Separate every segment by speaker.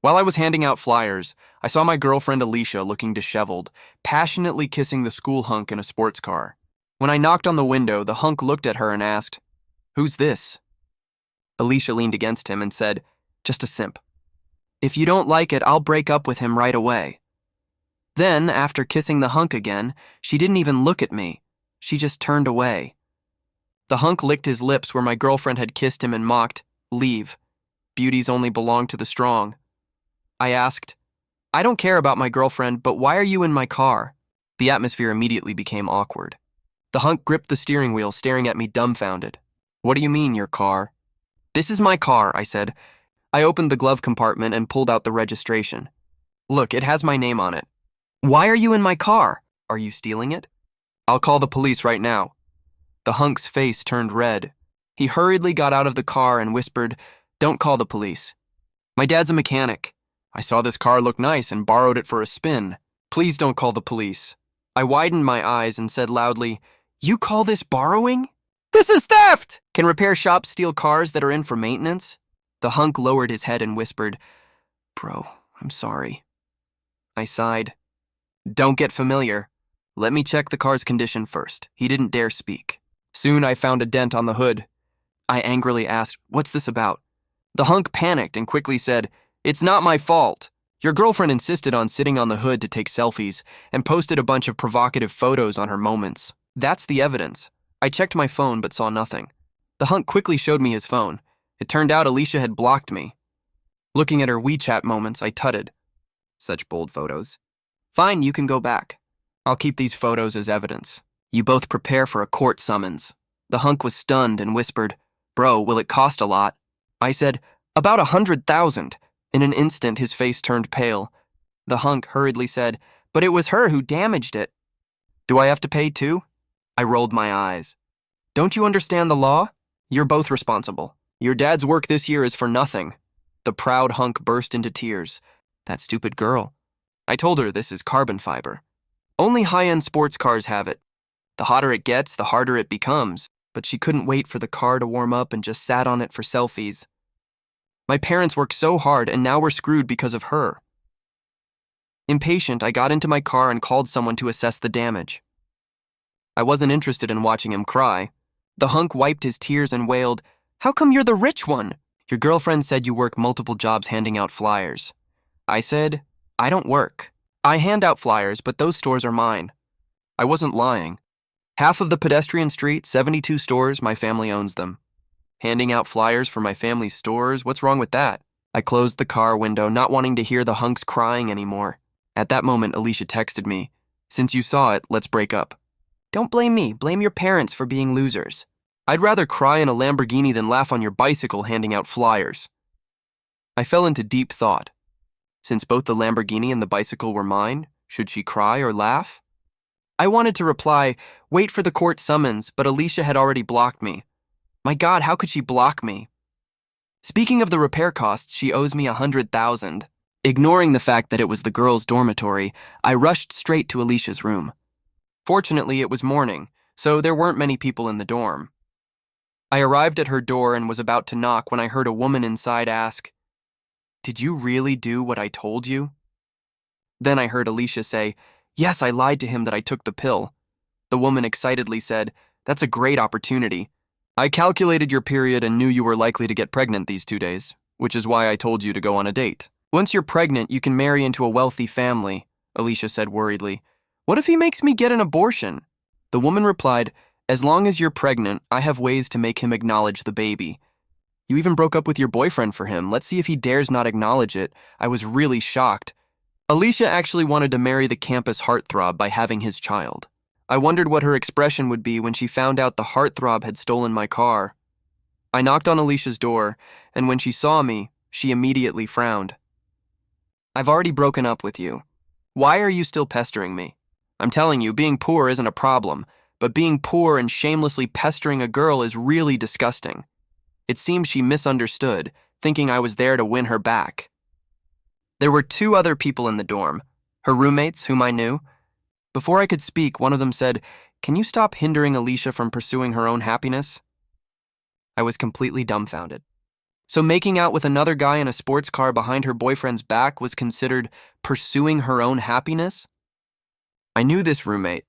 Speaker 1: While I was handing out flyers, I saw my girlfriend Alicia looking disheveled, passionately kissing the school hunk in a sports car. When I knocked on the window, the hunk looked at her and asked, "Who's this?" Alicia leaned against him and said, "Just a simp. If you don't like it, I'll break up with him right away." Then, after kissing the hunk again, she didn't even look at me. She just turned away. The hunk licked his lips where my girlfriend had kissed him and mocked, "Leave. Beauties only belong to the strong." I asked, "I don't care about my girlfriend, but why are you in my car?" The atmosphere immediately became awkward. The hunk gripped the steering wheel, staring at me dumbfounded. "What do you mean, your car?" "This is my car," I said. I opened the glove compartment and pulled out the registration. "Look, it has my name on it." "Why are you in my car? Are you stealing it?" "I'll call the police right now." The hunk's face turned red. He hurriedly got out of the car and whispered, "Don't call the police. My dad's a mechanic. I saw this car look nice and borrowed it for a spin. Please don't call the police." I widened my eyes and said loudly, "You call this borrowing? This is theft! Can repair shops steal cars that are in for maintenance?" The hunk lowered his head and whispered, "Bro, I'm sorry." I sighed. "Don't get familiar. Let me check the car's condition first." He didn't dare speak. Soon I found a dent on the hood. I angrily asked, "What's this about?" The hunk panicked and quickly said, "It's not my fault. Your girlfriend insisted on sitting on the hood to take selfies and posted a bunch of provocative photos on her moments. That's the evidence." I checked my phone but saw nothing. The hunk quickly showed me his phone. It turned out Alicia had blocked me. Looking at her WeChat moments, I tutted. Such bold photos. "Fine, you can go back. I'll keep these photos as evidence. You both prepare for a court summons." The hunk was stunned and whispered, "Bro, will it cost a lot?" I said, "About 100,000. In an instant, his face turned pale. The hunk hurriedly said, "But it was her who damaged it." "Do I have to pay too?" I rolled my eyes. "Don't you understand the law? You're both responsible. Your dad's work this year is for nothing." The proud hunk burst into tears. "That stupid girl. I told her this is carbon fiber. Only high-end sports cars have it. The hotter it gets, the harder it becomes. But she couldn't wait for the car to warm up and just sat on it for selfies. My parents worked so hard and now we're screwed because of her." Impatient, I got into my car and called someone to assess the damage. I wasn't interested in watching him cry. The hunk wiped his tears and wailed, "How come you're the rich one? Your girlfriend said you work multiple jobs handing out flyers." I said, "I don't work. I hand out flyers, but those stores are mine." I wasn't lying. Half of the pedestrian street, 72 stores, my family owns them. Handing out flyers for my family's stores, what's wrong with that? I closed the car window, not wanting to hear the hunks crying anymore. At that moment, Alicia texted me, "Since you saw it, let's break up." "Don't blame me, blame your parents for being losers." "I'd rather cry in a Lamborghini than laugh on your bicycle handing out flyers." I fell into deep thought. Since both the Lamborghini and the bicycle were mine, should she cry or laugh? I wanted to reply, "Wait for the court summons," but Alicia had already blocked me. My God, how could she block me? Speaking of the repair costs, she owes me 100,000. Ignoring the fact that it was the girls' dormitory, I rushed straight to Alicia's room. Fortunately, it was morning, so there weren't many people in the dorm. I arrived at her door and was about to knock when I heard a woman inside ask, "Did you really do what I told you?" Then I heard Alicia say, "Yes, I lied to him that I took the pill." The woman excitedly said, "That's a great opportunity. I calculated your period and knew you were likely to get pregnant these 2 days, which is why I told you to go on a date. Once you're pregnant, you can marry into a wealthy family," Alicia said worriedly. "What if he makes me get an abortion?" The woman replied, "As long as you're pregnant, I have ways to make him acknowledge the baby. You even broke up with your boyfriend for him. Let's see if he dares not acknowledge it." I was really shocked. Alicia actually wanted to marry the campus heartthrob by having his child. I wondered what her expression would be when she found out the heartthrob had stolen my car. I knocked on Alicia's door, and when she saw me, she immediately frowned. "I've already broken up with you. Why are you still pestering me? I'm telling you, being poor isn't a problem, but being poor and shamelessly pestering a girl is really disgusting." It seems she misunderstood, thinking I was there to win her back. There were 2 other people in the dorm, her roommates, whom I knew. Before I could speak, one of them said, "Can you stop hindering Alicia from pursuing her own happiness?" I was completely dumbfounded. So making out with another guy in a sports car behind her boyfriend's back was considered pursuing her own happiness? I knew this roommate.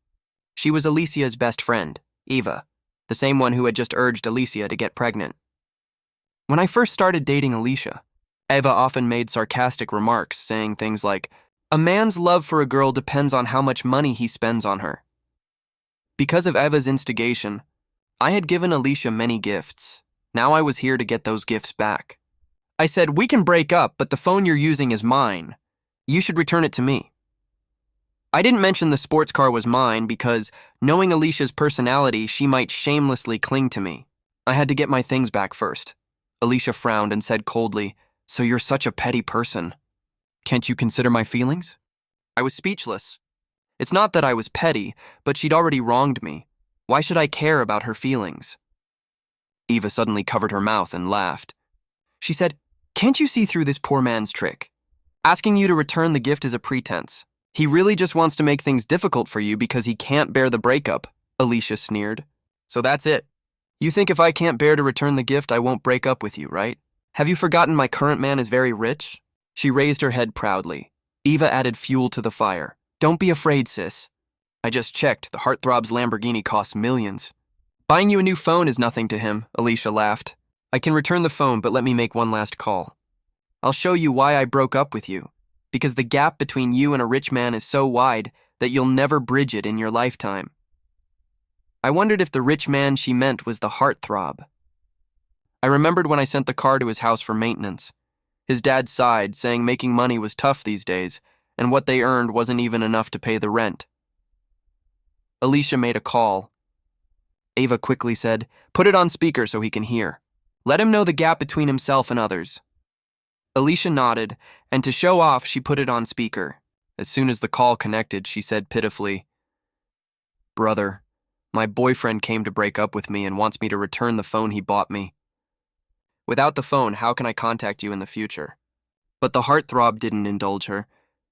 Speaker 1: She was Alicia's best friend, Eva, the same one who had just urged Alicia to get pregnant. When I first started dating Alicia, Eva often made sarcastic remarks, saying things like, "A man's love for a girl depends on how much money he spends on her." Because of Eva's instigation, I had given Alicia many gifts. Now I was here to get those gifts back. I said, "We can break up, but the phone you're using is mine. You should return it to me." I didn't mention the sports car was mine because, knowing Alicia's personality, she might shamelessly cling to me. I had to get my things back first. Alicia frowned and said coldly, "So you're such a petty person. Can't you consider my feelings?" I was speechless. It's not that I was petty, but she'd already wronged me. Why should I care about her feelings? Eva suddenly covered her mouth and laughed. She said, "Can't you see through this poor man's trick? Asking you to return the gift is a pretense. He really just wants to make things difficult for you because he can't bear the breakup," Alicia sneered. "So that's it. You think if I can't bear to return the gift, I won't break up with you, right? Have you forgotten my current man is very rich?" She raised her head proudly. Eva added fuel to the fire. "Don't be afraid, sis. I just checked. The heartthrob's Lamborghini costs millions. Buying you a new phone is nothing to him," Alicia laughed. "I can return the phone, but let me make one last call. I'll show you why I broke up with you. Because the gap between you and a rich man is so wide that you'll never bridge it in your lifetime." I wondered if the rich man she meant was the heartthrob. I remembered when I sent the car to his house for maintenance. His dad sighed, saying making money was tough these days, and what they earned wasn't even enough to pay the rent. Alicia made a call. Eva quickly said, "Put it on speaker so he can hear. Let him know the gap between himself and others." Alicia nodded, and to show off, she put it on speaker. As soon as the call connected, she said pitifully, "Brother, my boyfriend came to break up with me and wants me to return the phone he bought me. Without the phone, how can I contact you in the future?" But the heartthrob didn't indulge her.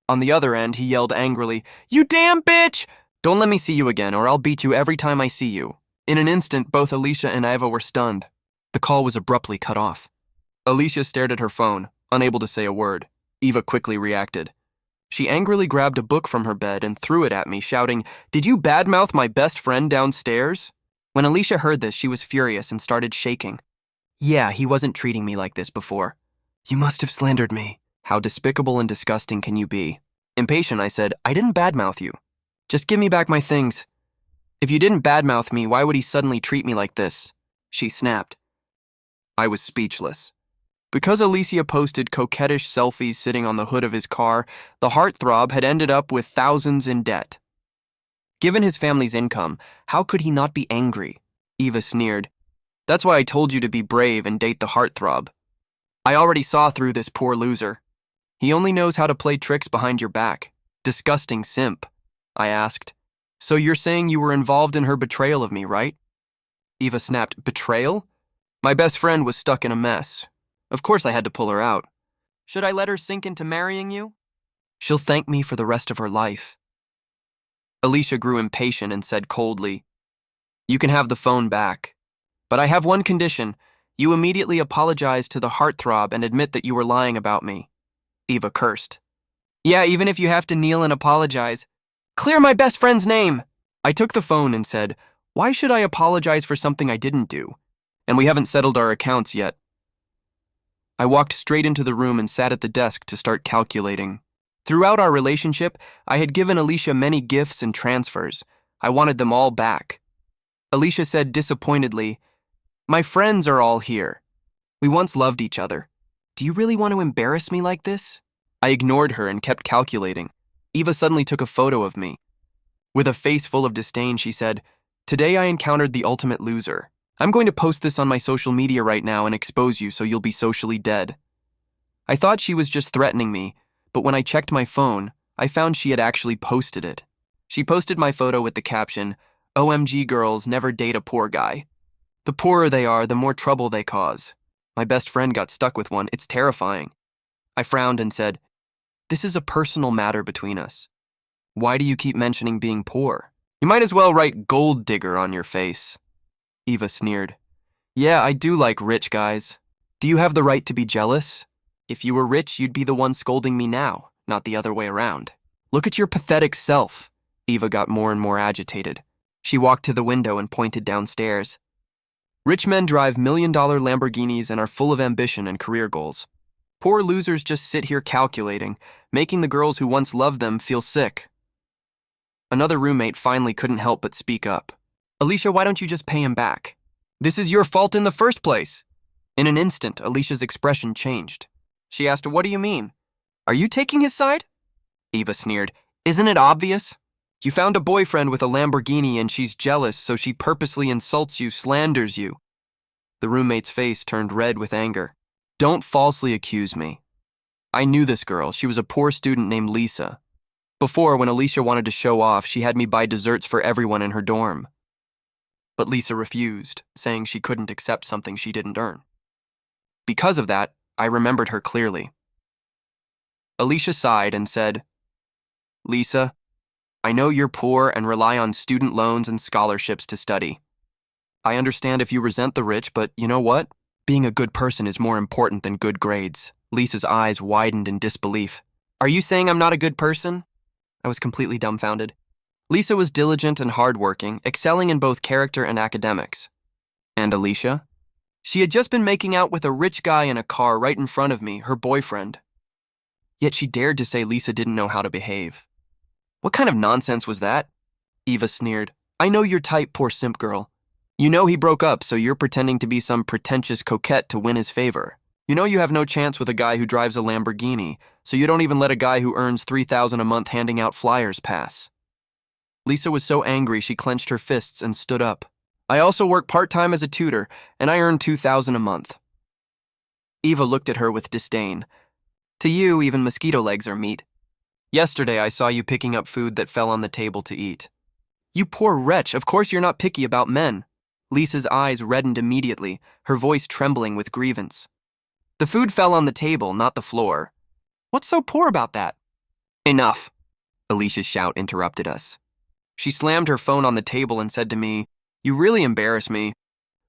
Speaker 1: On the other end, he yelled angrily, "You damn bitch! Don't let me see you again, or I'll beat you every time I see you." In an instant, both Alicia and Eva were stunned. The call was abruptly cut off. Alicia stared at her phone, unable to say a word. Eva quickly reacted. She angrily grabbed a book from her bed and threw it at me, shouting, "Did you badmouth my best friend downstairs?" When Alicia heard this, she was furious and started shaking. "Yeah, he wasn't treating me like this before. You must have slandered me. How despicable and disgusting can you be?" Impatient, I said, "I didn't badmouth you. Just give me back my things. If you didn't badmouth me, why would he suddenly treat me like this?" She snapped. I was speechless. Because Alicia posted coquettish selfies sitting on the hood of his car, the heartthrob had ended up with thousands in debt. Given his family's income, how could he not be angry? Eva sneered. "That's why I told you to be brave and date the heartthrob. I already saw through this poor loser. He only knows how to play tricks behind your back. Disgusting simp." I asked, "So you're saying you were involved in her betrayal of me, right?" Eva snapped, "Betrayal? My best friend was stuck in a mess. Of course I had to pull her out. Should I let her sink into marrying you? She'll thank me for the rest of her life." Alicia grew impatient and said coldly, "You can have the phone back. But I have one condition. You immediately apologize to the heartthrob and admit that you were lying about me." Eva cursed. "Yeah, even if you have to kneel and apologize. Clear my best friend's name." I took the phone and said, "Why should I apologize for something I didn't do? And we haven't settled our accounts yet." I walked straight into the room and sat at the desk to start calculating. Throughout our relationship, I had given Alicia many gifts and transfers. I wanted them all back. Alicia said disappointedly, "My friends are all here. We once loved each other. Do you really want to embarrass me like this?" I ignored her and kept calculating. Eva suddenly took a photo of me. With a face full of disdain, she said, "Today I encountered the ultimate loser. I'm going to post this on my social media right now and expose you so you'll be socially dead." I thought she was just threatening me, but when I checked my phone, I found she had actually posted it. She posted my photo with the caption, "OMG girls never date a poor guy. The poorer they are, the more trouble they cause. My best friend got stuck with one. It's terrifying." I frowned and said, "This is a personal matter between us. Why do you keep mentioning being poor? You might as well write gold digger on your face." Eva sneered. "Yeah, I do like rich guys. Do you have the right to be jealous? If you were rich, you'd be the one scolding me now, not the other way around. Look at your pathetic self. Eva got more and more agitated. She walked to the window and pointed downstairs. Rich men drive million-dollar Lamborghinis and are full of ambition and career goals. Poor losers just sit here calculating, making the girls who once loved them feel sick. Another roommate finally couldn't help but speak up. Alicia, why don't you just pay him back? This is your fault in the first place. In an instant, Alicia's expression changed. She asked, what do you mean? Are you taking his side? Eva sneered. Isn't it obvious? You found a boyfriend with a Lamborghini and she's jealous, so she purposely insults you, slanders you. The roommate's face turned red with anger. Don't falsely accuse me. I knew this girl. She was a poor student named Lisa. Before, when Alicia wanted to show off, she had me buy desserts for everyone in her dorm. But Lisa refused, saying she couldn't accept something she didn't earn. Because of that, I remembered her clearly. Alicia sighed and said, Lisa, I know you're poor and rely on student loans and scholarships to study. I understand if you resent the rich, but you know what? Being a good person is more important than good grades. Lisa's eyes widened in disbelief. Are you saying I'm not a good person? I was completely dumbfounded. Lisa was diligent and hardworking, excelling in both character and academics. And Alicia? She had just been making out with a rich guy in a car right in front of me, her boyfriend. Yet she dared to say Lisa didn't know how to behave. What kind of nonsense was that? Eva sneered. I know your type, poor simp girl. You know he broke up, so you're pretending to be some pretentious coquette to win his favor. You know you have no chance with a guy who drives a Lamborghini, so you don't even let a guy who earns $3,000 a month handing out flyers pass. Lisa was so angry she clenched her fists and stood up. I also work part-time as a tutor, and I earn $2,000 a month. Eva looked at her with disdain. To you, even mosquito legs are meat. Yesterday I saw you picking up food that fell on the table to eat. You poor wretch, of course you're not picky about men. Lisa's eyes reddened immediately, her voice trembling with grievance. The food fell on the table, not the floor. What's so poor about that? Enough, Alicia's shout interrupted us. She slammed her phone on the table and said to me, You really embarrass me.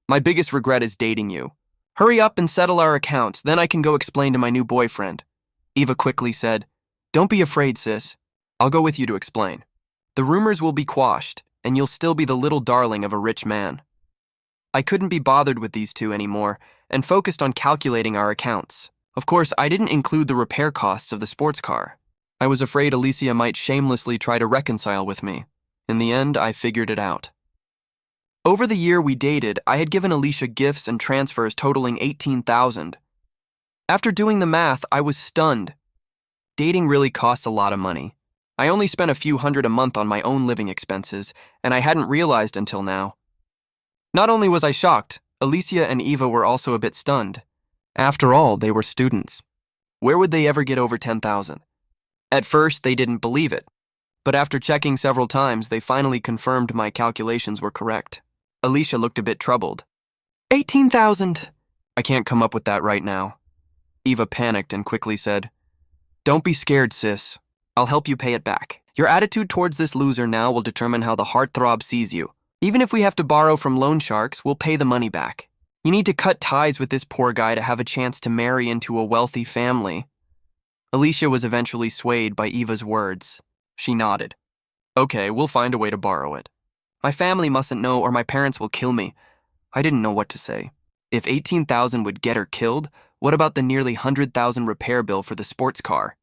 Speaker 1: My biggest regret is dating you. Hurry up and settle our accounts, then I can go explain to my new boyfriend. Eva quickly said, Don't be afraid, sis. I'll go with you to explain. The rumors will be quashed, and you'll still be the little darling of a rich man. I couldn't be bothered with these two anymore, and focused on calculating our accounts. Of course, I didn't include the repair costs of the sports car. I was afraid Alicia might shamelessly try to reconcile with me. In the end, I figured it out. Over the year we dated, I had given Alicia gifts and transfers totaling $18,000. After doing the math, I was stunned. Dating really costs a lot of money. I only spent a few hundred a month on my own living expenses, and I hadn't realized until now. Not only was I shocked, Alicia and Eva were also a bit stunned. After all, they were students. Where would they ever get over $10,000? At first, they didn't believe it. But after checking several times, they finally confirmed my calculations were correct. Alicia looked a bit troubled. $18,000. I can't come up with that right now. Eva panicked and quickly said, Don't be scared, sis. I'll help you pay it back. Your attitude towards this loser now will determine how the heartthrob sees you. Even if we have to borrow from loan sharks, we'll pay the money back. You need to cut ties with this poor guy to have a chance to marry into a wealthy family. Alicia was eventually swayed by Eva's words. She nodded. Okay, we'll find a way to borrow it. My family mustn't know or my parents will kill me. I didn't know what to say. If $18,000 would get her killed, what about the nearly $100,000 repair bill for the sports car?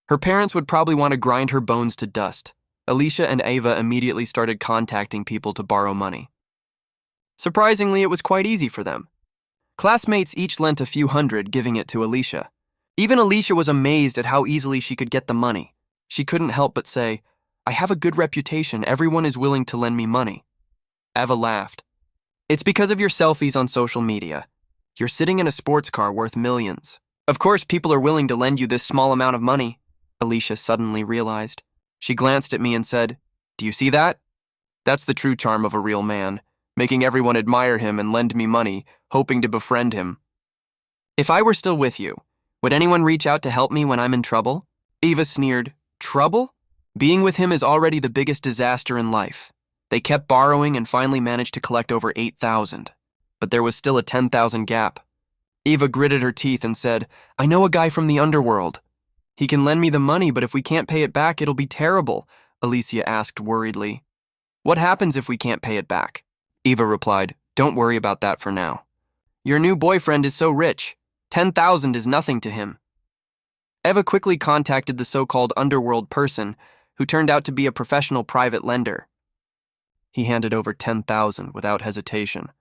Speaker 1: Her parents would probably want to grind her bones to dust. Alicia and Eva immediately started contacting people to borrow money. Surprisingly, it was quite easy for them. Classmates each lent a few hundred, giving it to Alicia. Even Alicia was amazed at how easily she could get the money. She couldn't help but say, I have a good reputation, everyone is willing to lend me money. Eva laughed. It's because of your selfies on social media. You're sitting in a sports car worth millions. Of course, people are willing to lend you this small amount of money, Alicia suddenly realized. She glanced at me and said, Do you see that? That's the true charm of a real man, making everyone admire him and lend me money, hoping to befriend him. If I were still with you, would anyone reach out to help me when I'm in trouble? Eva sneered. Trouble? Being with him is already the biggest disaster in life. They kept borrowing and finally managed to collect over $8,000. But there was still a $10,000 gap. Eva gritted her teeth and said, I know a guy from the underworld. He can lend me the money, but if we can't pay it back, it'll be terrible, Alicia asked worriedly. What happens if we can't pay it back? Eva replied, Don't worry about that for now. Your new boyfriend is so rich. 10,000 is nothing to him. Eva quickly contacted the so-called underworld person, who turned out to be a professional private lender. He handed over 10,000 without hesitation.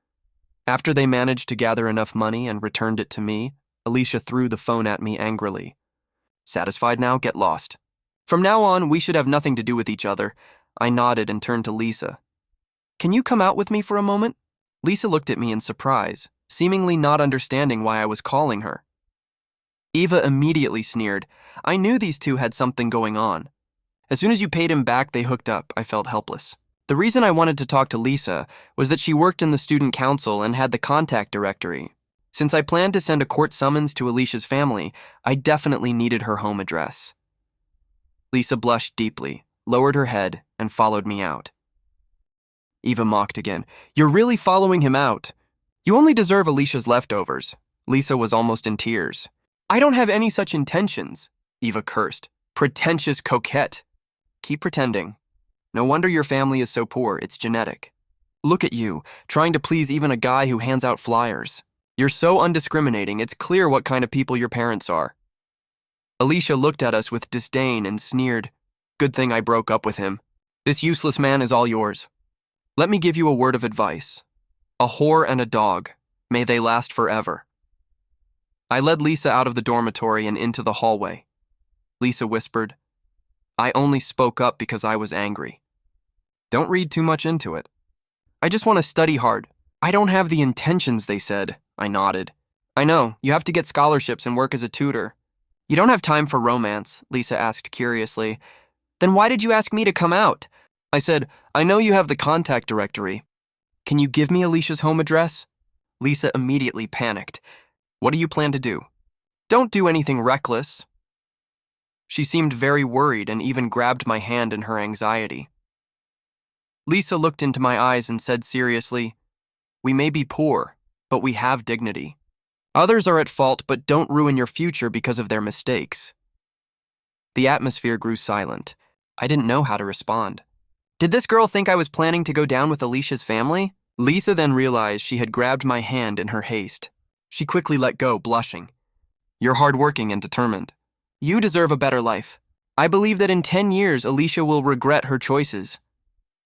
Speaker 1: After they managed to gather enough money and returned it to me, Alicia threw the phone at me angrily. Satisfied now? Get lost. From now on, we should have nothing to do with each other. I nodded and turned to Lisa. Can you come out with me for a moment? Lisa looked at me in surprise, seemingly not understanding why I was calling her. Eva immediately sneered. I knew these two had something going on. As soon as you paid him back, they hooked up. I felt helpless. The reason I wanted to talk to Lisa was that she worked in the student council and had the contact directory. Since I planned to send a court summons to Alicia's family, I definitely needed her home address. Lisa blushed deeply, lowered her head, and followed me out. Eva mocked again. You're really following him out. You only deserve Alicia's leftovers. Lisa was almost in tears. I don't have any such intentions, Eva cursed. Pretentious coquette. Keep pretending. No wonder your family is so poor, it's genetic. Look at you, trying to please even a guy who hands out flyers. You're so undiscriminating, it's clear what kind of people your parents are. Alicia looked at us with disdain and sneered. Good thing I broke up with him. This useless man is all yours. Let me give you a word of advice. A whore and a dog. May they last forever. I led Lisa out of the dormitory and into the hallway. Lisa whispered, I only spoke up because I was angry. Don't read too much into it. I just want to study hard. I don't have the intentions, they said. I nodded. I know, you have to get scholarships and work as a tutor. You don't have time for romance, Lisa asked curiously. Then why did you ask me to come out? I said, I know you have the contact directory. Can you give me Alicia's home address? Lisa immediately panicked. What do you plan to do? Don't do anything reckless. She seemed very worried and even grabbed my hand in her anxiety. Lisa looked into my eyes and said seriously, We may be poor, but we have dignity. Others are at fault, but don't ruin your future because of their mistakes. The atmosphere grew silent. I didn't know how to respond. Did this girl think I was planning to go down with Alicia's family? Lisa then realized she had grabbed my hand in her haste. She quickly let go, blushing. You're hardworking and determined. You deserve a better life. I believe that in 10 years, Alicia will regret her choices.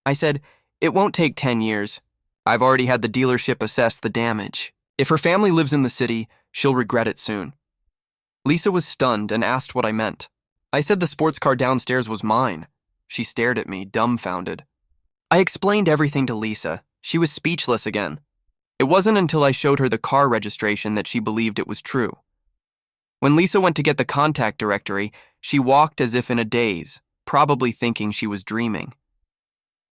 Speaker 1: I said, It won't take 10 years. I've already had the dealership assess the damage. If her family lives in the city, she'll regret it soon. Lisa was stunned and asked what I meant. I said the sports car downstairs was mine. She stared at me, dumbfounded. I explained everything to Lisa. She was speechless again. It wasn't until I showed her the car registration that she believed it was true. When Lisa went to get the contact directory, she walked as if in a daze, probably thinking she was dreaming.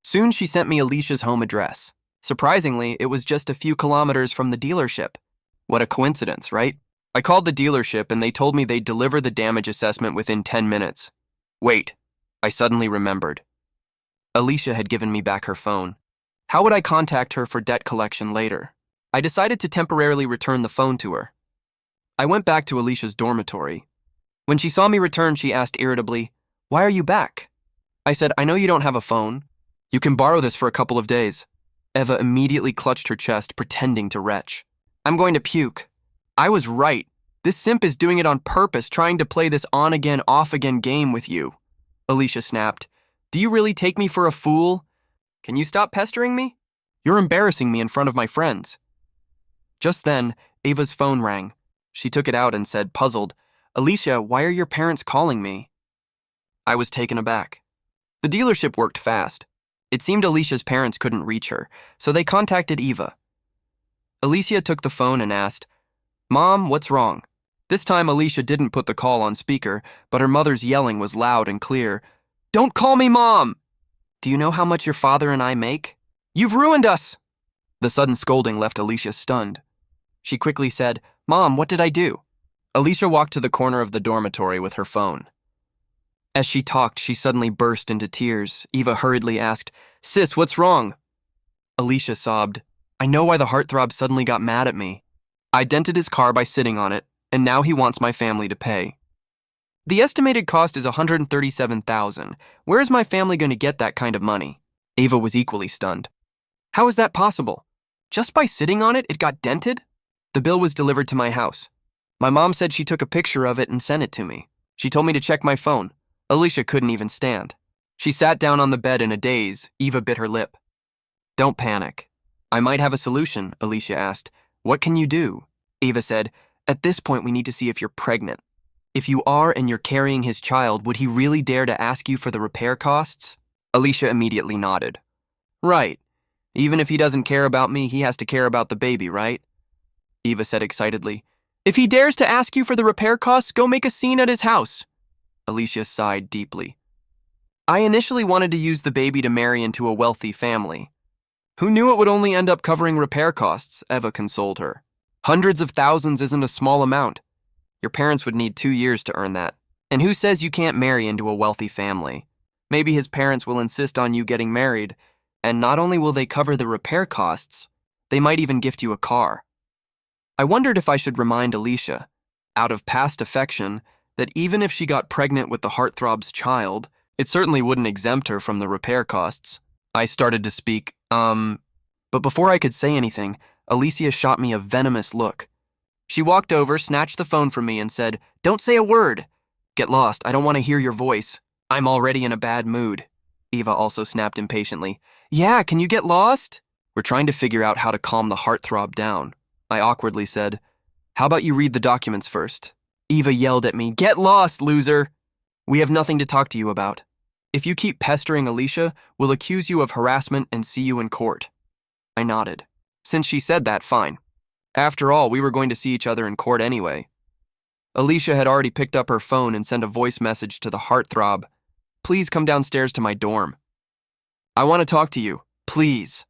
Speaker 1: Soon she sent me Alicia's home address. Surprisingly, it was just a few kilometers from the dealership. What a coincidence, right? I called the dealership and they told me they'd deliver the damage assessment within 10 minutes. Wait, I suddenly remembered. Alicia had given me back her phone. How would I contact her for debt collection later? I decided to temporarily return the phone to her. I went back to Alicia's dormitory. When she saw me return, she asked irritably, Why are you back? I said, I know you don't have a phone. You can borrow this for a couple of days. Eva immediately clutched her chest, pretending to retch. I'm going to puke. I was right. This simp is doing it on purpose, trying to play this on-again, off-again game with you. Alicia snapped. Do you really take me for a fool? Can you stop pestering me? You're embarrassing me in front of my friends. Just then, Eva's phone rang. She took it out and said, puzzled, Alicia, why are your parents calling me? I was taken aback. The dealership worked fast. It seemed Alicia's parents couldn't reach her, so they contacted Eva. Alicia took the phone and asked, Mom, what's wrong? This time Alicia didn't put the call on speaker, but her mother's yelling was loud and clear. Don't call me Mom! Do you know how much your father and I make? You've ruined us! The sudden scolding left Alicia stunned. She quickly said, Mom, what did I do? Alicia walked to the corner of the dormitory with her phone. As she talked, she suddenly burst into tears. Eva hurriedly asked, Sis, what's wrong? Alicia sobbed, I know why the heartthrob suddenly got mad at me. I dented his car by sitting on it, and now he wants my family to pay. The estimated cost is $137,000. Where is my family going to get that kind of money? Ava was equally stunned. How is that possible? Just by sitting on it, it got dented? The bill was delivered to my house. My mom said she took a picture of it and sent it to me. She told me to check my phone. Alicia couldn't even stand. She sat down on the bed in a daze. Eva bit her lip. Don't panic. I might have a solution, Alicia asked. What can you do? Eva said, at this point we need to see if you're pregnant. If you are and you're carrying his child, would he really dare to ask you for the repair costs? Alicia immediately nodded. Right. Even if he doesn't care about me, he has to care about the baby, right? Eva said excitedly. If he dares to ask you for the repair costs, go make a scene at his house. Alicia sighed deeply. I initially wanted to use the baby to marry into a wealthy family. Who knew it would only end up covering repair costs? Eva consoled her. Hundreds of thousands isn't a small amount. Your parents would need 2 years to earn that. And who says you can't marry into a wealthy family? Maybe his parents will insist on you getting married, and not only will they cover the repair costs, they might even gift you a car. I wondered if I should remind Alicia, out of past affection, that even if she got pregnant with the heartthrob's child, it certainly wouldn't exempt her from the repair costs. I started to speak, but before I could say anything, Alicia shot me a venomous look. She walked over, snatched the phone from me, and said, Don't say a word. Get lost, I don't want to hear your voice. I'm already in a bad mood. Eva also snapped impatiently. Yeah, can you get lost? We're trying to figure out how to calm the heartthrob down. I awkwardly said, How about you read the documents first? Eva yelled at me, Get lost, loser! We have nothing to talk to you about. If you keep pestering Alicia, we'll accuse you of harassment and see you in court. I nodded. Since she said that, fine. After all, we were going to see each other in court anyway. Alicia had already picked up her phone and sent a voice message to the heartthrob. Please come downstairs to my dorm. I want to talk to you, please.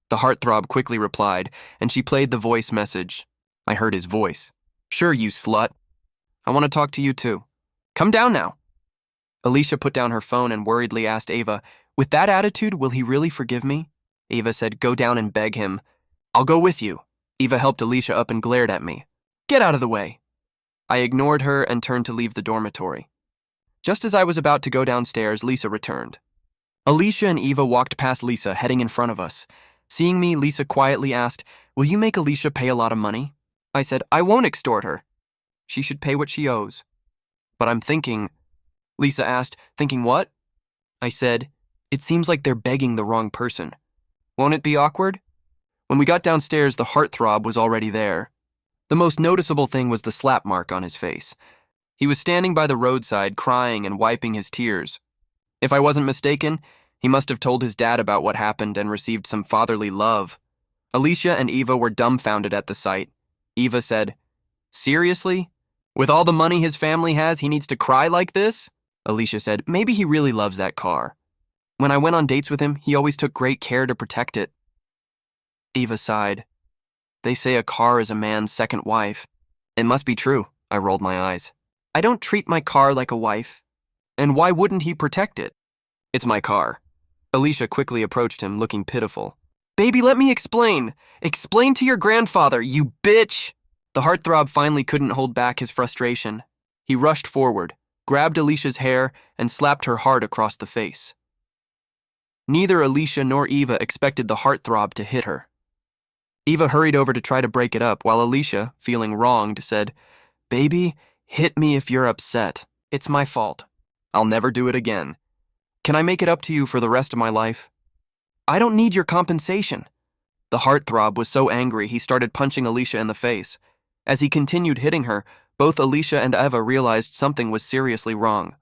Speaker 1: The heartthrob quickly replied, and she played the voice message. I heard his voice. Sure, you slut. I want to talk to you too. Come down now. Alicia put down her phone and worriedly asked Ava, With that attitude, will he really forgive me? Ava said, Go down and beg him. I'll go with you. Eva helped Alicia up and glared at me. Get out of the way. I ignored her and turned to leave the dormitory. Just as I was about to go downstairs, Lisa returned. Alicia and Eva walked past Lisa, heading in front of us. Seeing me, Lisa quietly asked, Will you make Alicia pay a lot of money? I said, I won't extort her. She should pay what she owes. But I'm thinking... Lisa asked, Thinking what? I said, It seems like they're begging the wrong person. Won't it be awkward? When we got downstairs, the heartthrob was already there. The most noticeable thing was the slap mark on his face. He was standing by the roadside, crying and wiping his tears. If I wasn't mistaken, he must have told his dad about what happened and received some fatherly love. Alicia and Eva were dumbfounded at the sight. Eva said, Seriously? With all the money his family has, he needs to cry like this? Alicia said, Maybe he really loves that car. When I went on dates with him, he always took great care to protect it. Eva sighed. They say a car is a man's second wife. It must be true, I rolled my eyes. I don't treat my car like a wife. And why wouldn't he protect it? It's my car. Alicia quickly approached him, looking pitiful. Baby, let me explain. Explain to your grandfather, you bitch! The heartthrob finally couldn't hold back his frustration. He rushed forward, grabbed Alicia's hair, and slapped her hard across the face. Neither Alicia nor Eva expected the heartthrob to hit her. Eva hurried over to try to break it up, while Alicia, feeling wronged, said, Baby, hit me if you're upset. It's my fault. I'll never do it again. Can I make it up to you for the rest of my life? I don't need your compensation. The heartthrob was so angry he started punching Alicia in the face. As he continued hitting her, both Alicia and Eva realized something was seriously wrong.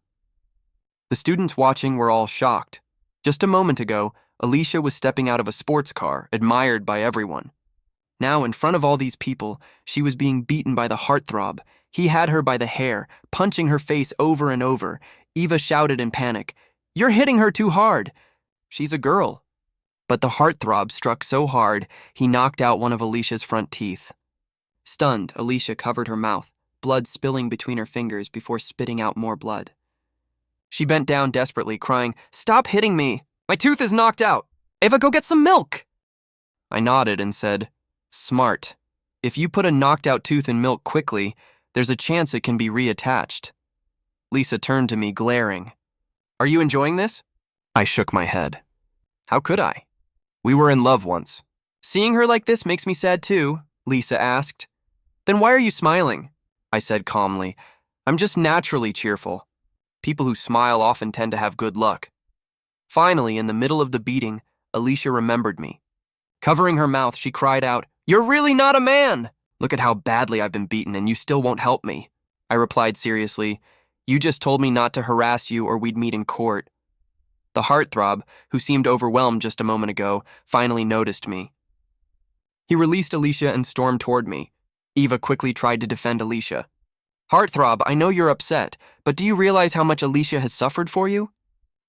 Speaker 1: The students watching were all shocked. Just a moment ago, Alicia was stepping out of a sports car, admired by everyone. Now, in front of all these people, she was being beaten by the heartthrob. He had her by the hair, punching her face over and over. Eva shouted in panic, You're hitting her too hard. She's a girl. But the heartthrob struck so hard, he knocked out one of Alicia's front teeth. Stunned, Alicia covered her mouth, blood spilling between her fingers before spitting out more blood. She bent down desperately, crying, Stop hitting me! My tooth is knocked out! Eva, go get some milk! I nodded and said, Smart. If you put a knocked out tooth in milk quickly, there's a chance it can be reattached. Lisa turned to me, glaring. Are you enjoying this? I shook my head. How could I? We were in love once. Seeing her like this makes me sad too, Lisa asked. Then why are you smiling? I said calmly. I'm just naturally cheerful. People who smile often tend to have good luck. Finally, in the middle of the beating, Alicia remembered me. Covering her mouth, she cried out, You're really not a man! Look at how badly I've been beaten and you still won't help me. I replied seriously, You just told me not to harass you or we'd meet in court. The heartthrob, who seemed overwhelmed just a moment ago, finally noticed me. He released Alicia and stormed toward me. Eva quickly tried to defend Alicia. Heartthrob, I know you're upset, but do you realize how much Alicia has suffered for you?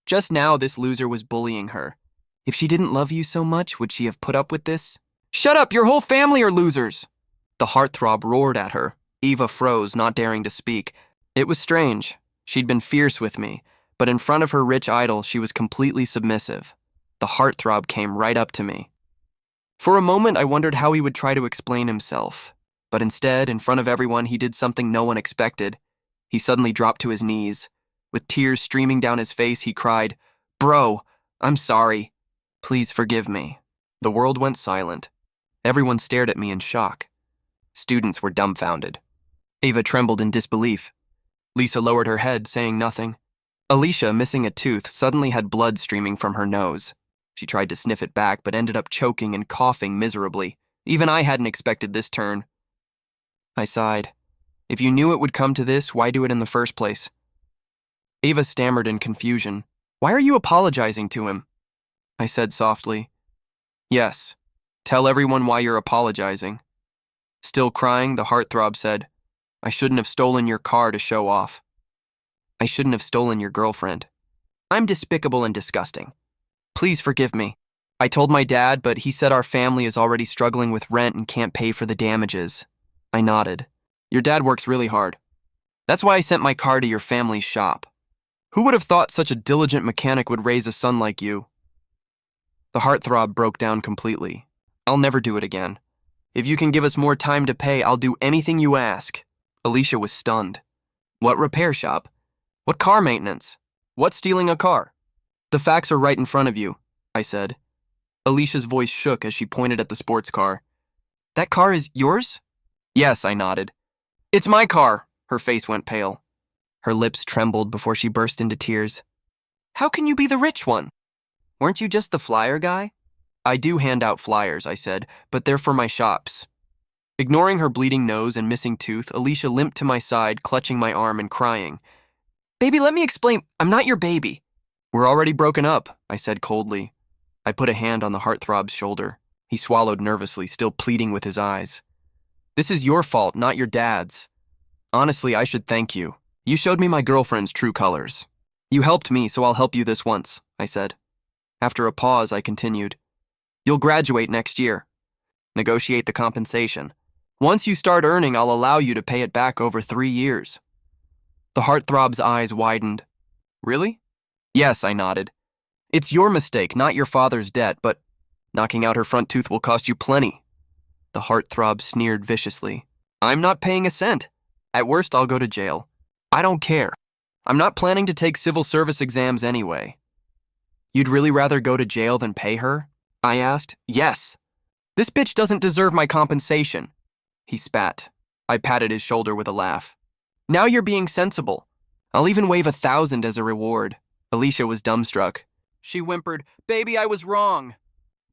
Speaker 1: Just now, this loser was bullying her. If she didn't love you so much, would she have put up with this? Shut up, your whole family are losers! The heartthrob roared at her. Eva froze, not daring to speak. It was strange. She'd been fierce with me, but in front of her rich idol, she was completely submissive. The heartthrob came right up to me. For a moment, I wondered how he would try to explain himself. But instead, in front of everyone, he did something no one expected. He suddenly dropped to his knees. With tears streaming down his face, he cried, Bro, I'm sorry. Please forgive me. The world went silent. Everyone stared at me in shock. Students were dumbfounded. Ava trembled in disbelief. Lisa lowered her head, saying nothing. Alicia, missing a tooth, suddenly had blood streaming from her nose. She tried to sniff it back, but ended up choking and coughing miserably. Even I hadn't expected this turn. I sighed. If you knew it would come to this, why do it in the first place? Ava stammered in confusion. Why are you apologizing to him? I said softly. Yes. Tell everyone why you're apologizing. Still crying, the heartthrob said, I shouldn't have stolen your car to show off. I shouldn't have stolen your girlfriend. I'm despicable and disgusting. Please forgive me. I told my dad, but he said our family is already struggling with rent and can't pay for the damages. I nodded. Your dad works really hard. That's why I sent my car to your family's shop. Who would have thought such a diligent mechanic would raise a son like you? The heartthrob broke down completely. I'll never do it again. If you can give us more time to pay, I'll do anything you ask. Alicia was stunned. What repair shop? What car maintenance? What stealing a car? The facts are right in front of you, I said. Alicia's voice shook as she pointed at the sports car. That car is yours? Yes, I nodded. It's my car. Her face went pale. Her lips trembled before she burst into tears. How can you be the rich one? Weren't you just the flyer guy? I do hand out flyers, I said, but they're for my shops. Ignoring her bleeding nose and missing tooth, Alicia limped to my side, clutching my arm and crying. Baby, let me explain. I'm not your baby. We're already broken up, I said coldly. I put a hand on the heartthrob's shoulder. He swallowed nervously, still pleading with his eyes. This is your fault, not your dad's. Honestly, I should thank you. You showed me my girlfriend's true colors. You helped me, so I'll help you this once, I said. After a pause, I continued. You'll graduate next year. Negotiate the compensation. Once you start earning, I'll allow you to pay it back over 3 years. The heartthrob's eyes widened. Really? Yes, I nodded. It's your mistake, not your father's debt, but knocking out her front tooth will cost you plenty. The heartthrob sneered viciously. I'm not paying a cent. At worst, I'll go to jail. I don't care. I'm not planning to take civil service exams anyway. You'd really rather go to jail than pay her? I asked. Yes. This bitch doesn't deserve my compensation. He spat. I patted his shoulder with a laugh. Now you're being sensible. I'll even waive 1,000 as a reward. Alicia was dumbstruck. She whimpered, Baby, I was wrong.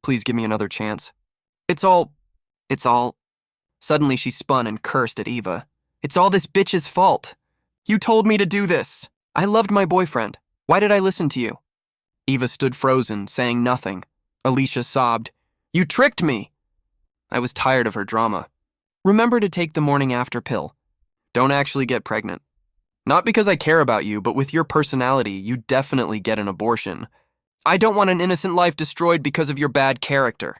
Speaker 1: Please give me another chance. It's all... Suddenly she spun and cursed at Eva. It's all this bitch's fault. You told me to do this. I loved my boyfriend. Why did I listen to you? Eva stood frozen, saying nothing. Alicia sobbed. You tricked me. I was tired of her drama. Remember to take the morning after pill. Don't actually get pregnant. Not because I care about you, but with your personality, you definitely get an abortion. I don't want an innocent life destroyed because of your bad character.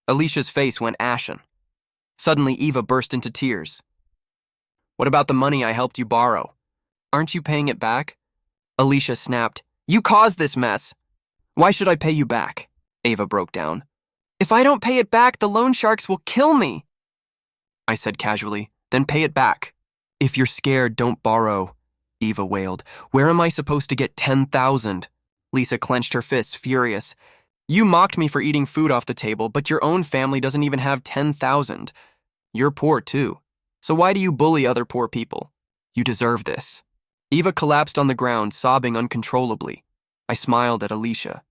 Speaker 1: Alicia's face went ashen. Suddenly, Eva burst into tears. What about the money I helped you borrow? Aren't you paying it back? Alicia snapped. You caused this mess. Why should I pay you back? Ava broke down. If I don't pay it back, the loan sharks will kill me. I said casually. Then pay it back. If you're scared, don't borrow, Eva wailed. Where am I supposed to get 10,000? Lisa clenched her fists, furious. You mocked me for eating food off the table, but your own family doesn't even have 10,000. You're poor, too. So why do you bully other poor people? You deserve this. Eva collapsed on the ground, sobbing uncontrollably. I smiled at Alicia.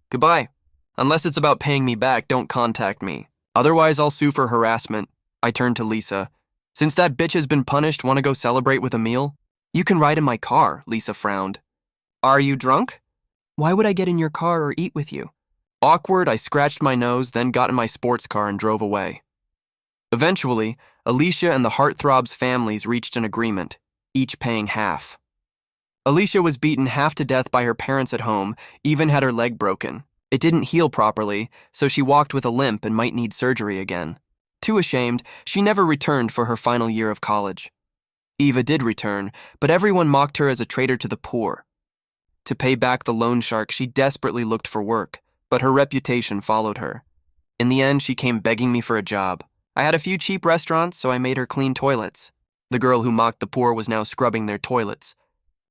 Speaker 1: Goodbye. Unless it's about paying me back, don't contact me. Otherwise, I'll sue for harassment. I turned to Lisa. Since that bitch has been punished, want to go celebrate with a meal? You can ride in my car, Lisa frowned. Are you drunk? Why would I get in your car or eat with you? Awkward, I scratched my nose, then got in my sports car and drove away. Eventually, Alicia and the Heartthrob's families reached an agreement, each paying half. Alicia was beaten half to death by her parents at home, even had her leg broken. It didn't heal properly, so she walked with a limp and might need surgery again. Too ashamed, she never returned for her final year of college. Eva did return, but everyone mocked her as a traitor to the poor. To pay back the loan shark, she desperately looked for work, but her reputation followed her. In the end, she came begging me for a job. I had a few cheap restaurants, so I made her clean toilets. The girl who mocked the poor was now scrubbing their toilets.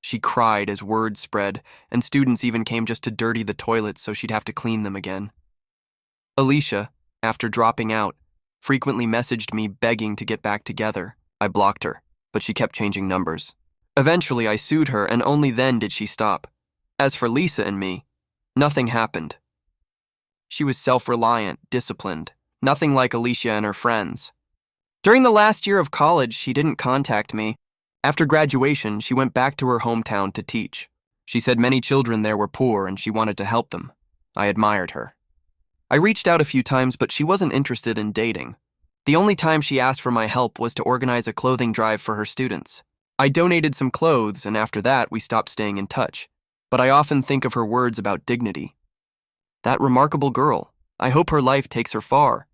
Speaker 1: She cried as word spread, and students even came just to dirty the toilets so she'd have to clean them again. Alicia, after dropping out, frequently messaged me begging to get back together. I blocked her, but she kept changing numbers. Eventually, I sued her, and only then did she stop. As for Lisa and me, nothing happened. She was self-reliant, disciplined, nothing like Alicia and her friends. During the last year of college, she didn't contact me. After graduation, she went back to her hometown to teach. She said many children there were poor and she wanted to help them. I admired her. I reached out a few times, but she wasn't interested in dating. The only time she asked for my help was to organize a clothing drive for her students. I donated some clothes, and after that, we stopped staying in touch. But I often think of her words about dignity. That remarkable girl. I hope her life takes her far.